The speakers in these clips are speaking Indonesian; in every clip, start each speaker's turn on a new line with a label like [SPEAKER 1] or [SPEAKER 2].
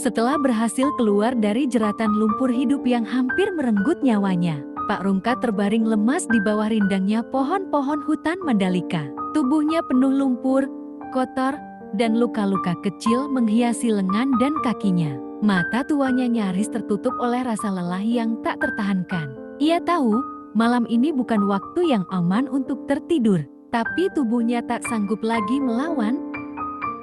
[SPEAKER 1] Setelah berhasil keluar dari jeratan lumpur hidup yang hampir merenggut nyawanya, Pak Rungkat terbaring lemas di bawah rindangnya pohon-pohon hutan Mandalika. Tubuhnya penuh lumpur, kotor, dan luka-luka kecil menghiasi lengan dan kakinya. Mata tuanya nyaris tertutup oleh rasa lelah yang tak tertahankan. Ia tahu, malam ini bukan waktu yang aman untuk tertidur, tapi tubuhnya tak sanggup lagi melawan.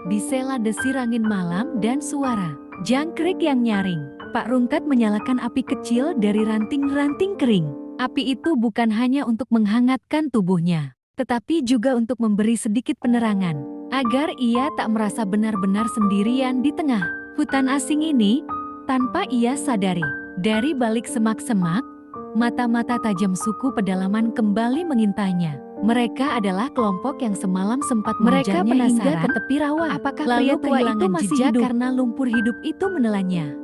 [SPEAKER 1] Disela desir angin malam dan suara jangkrik yang nyaring, Pak Rungkat menyalakan api kecil dari ranting-ranting kering. Api itu bukan hanya untuk menghangatkan tubuhnya, tetapi juga untuk memberi sedikit penerangan, agar ia tak merasa benar-benar sendirian di tengah hutan asing ini. Tanpa ia sadari, dari balik semak-semak, mata-mata tajam suku pedalaman kembali mengintainya. Mereka adalah kelompok yang semalam sempat mengejarnya hingga ke tepi rawa. Apakah pria tua itu masih hidup karena lumpur hidup itu menelannya?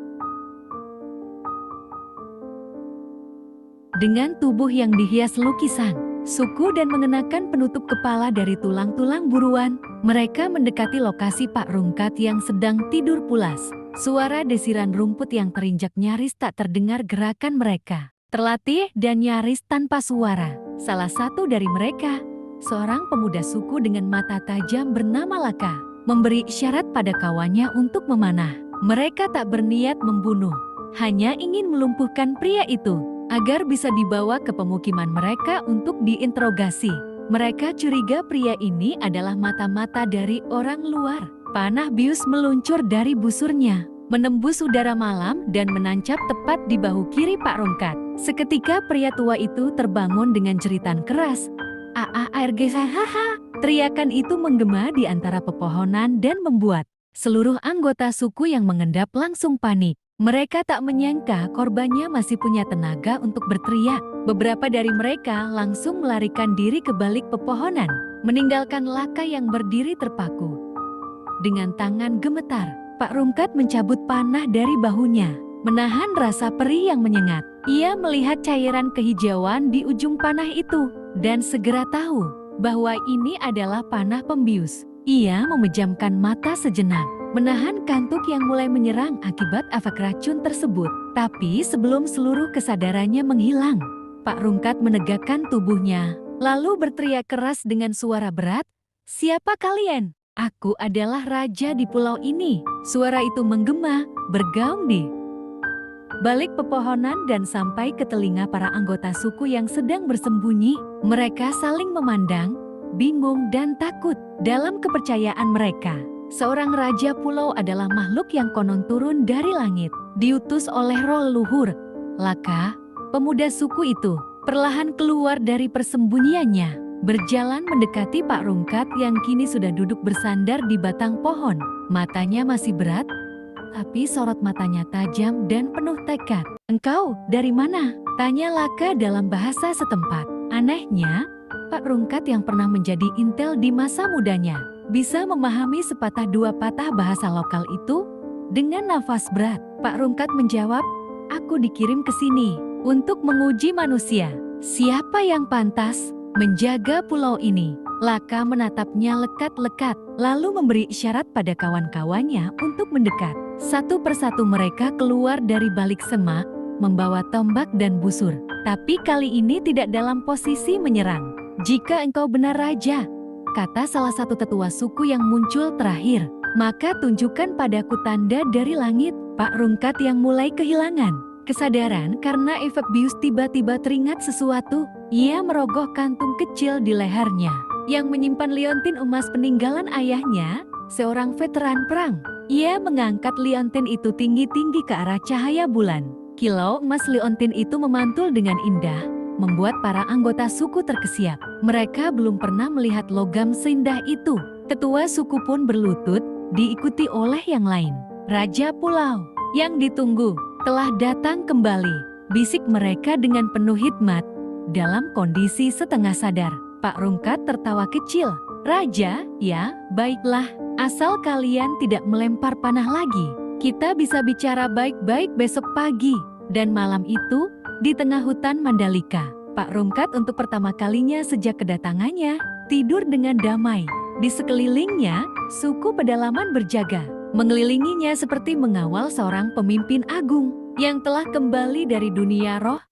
[SPEAKER 1] Dengan tubuh yang dihias lukisan, suku dan mengenakan penutup kepala dari tulang-tulang buruan, mereka mendekati lokasi Pak Rungkat yang sedang tidur pulas. Suara desiran rumput yang terinjak nyaris tak terdengar gerakan mereka. Terlatih dan nyaris tanpa suara, salah satu dari mereka, seorang pemuda suku dengan mata tajam bernama Laka, memberi isyarat pada kawannya untuk memanah. Mereka tak berniat membunuh, hanya ingin melumpuhkan pria itu, agar bisa dibawa ke pemukiman mereka untuk diinterogasi. Mereka curiga pria ini adalah mata-mata dari orang luar. Panah bius meluncur dari busurnya, menembus udara malam dan menancap tepat di bahu kiri Pak Rungkat. Seketika pria tua itu terbangun dengan jeritan keras. "AARG, hahaha!" Teriakan itu menggema di antara pepohonan dan membuat seluruh anggota suku yang mengendap langsung panik. Mereka tak menyangka korbannya masih punya tenaga untuk berteriak. Beberapa dari mereka langsung melarikan diri ke balik pepohonan, meninggalkan Laka yang berdiri terpaku. Dengan tangan gemetar, Pak Rungkat mencabut panah dari bahunya, menahan rasa perih yang menyengat. Ia melihat cairan kehijauan di ujung panah itu, dan segera tahu bahwa ini adalah panah pembius. Ia memejamkan mata sejenak, menahan kantuk yang mulai menyerang akibat efek racun tersebut. Tapi sebelum seluruh kesadarannya menghilang, Pak Rungkat menegakkan tubuhnya, lalu berteriak keras dengan suara berat, "Siapa kalian? Aku adalah raja di pulau ini." Suara itu menggema, bergaung di balik pepohonan dan sampai ke telinga para anggota suku yang sedang bersembunyi. Mereka saling memandang, bingung dan takut. Dalam kepercayaan mereka, seorang raja pulau adalah makhluk yang konon turun dari langit, diutus oleh roh leluhur. Laka, pemuda suku itu, perlahan keluar dari persembunyiannya, berjalan mendekati Pak Rungkat yang kini sudah duduk bersandar di batang pohon. Matanya masih berat, tapi sorot matanya tajam dan penuh tekad. "Engkau dari mana?" tanya Laka dalam bahasa setempat. Anehnya, Pak Rungkat yang pernah menjadi intel di masa mudanya, bisa memahami sepatah dua patah bahasa lokal itu. Dengan nafas berat, Pak Rungkat menjawab, "Aku dikirim ke sini untuk menguji manusia. Siapa yang pantas menjaga pulau ini?" Laka menatapnya lekat-lekat, lalu memberi isyarat pada kawan-kawannya untuk mendekat. Satu persatu mereka keluar dari balik semak, membawa tombak dan busur. Tapi kali ini tidak dalam posisi menyerang. "Jika engkau benar raja," kata salah satu tetua suku yang muncul terakhir, "maka tunjukkan padaku tanda dari langit." Pak Rungkat yang mulai kehilangan kesadaran karena efek bius tiba-tiba teringat sesuatu. Ia merogoh kantung kecil di lehernya yang menyimpan liontin emas peninggalan ayahnya, seorang veteran perang. Ia mengangkat liontin itu tinggi-tinggi ke arah cahaya bulan. Kilau emas liontin itu memantul dengan indah, membuat para anggota suku terkesiap. Mereka belum pernah melihat logam seindah itu. Ketua suku pun berlutut, diikuti oleh yang lain. "Raja pulau yang ditunggu telah datang kembali," bisik mereka dengan penuh hikmat. Dalam kondisi setengah sadar, Pak Rungkat tertawa kecil. "Raja, ya, baiklah. Asal kalian tidak melempar panah lagi, kita bisa bicara baik-baik besok pagi." Dan malam itu, di tengah hutan Mandalika, Pak Rungkat untuk pertama kalinya sejak kedatangannya, tidur dengan damai. Di sekelilingnya, suku pedalaman berjaga. mengelilinginya seperti mengawal seorang pemimpin agung yang telah kembali dari dunia roh.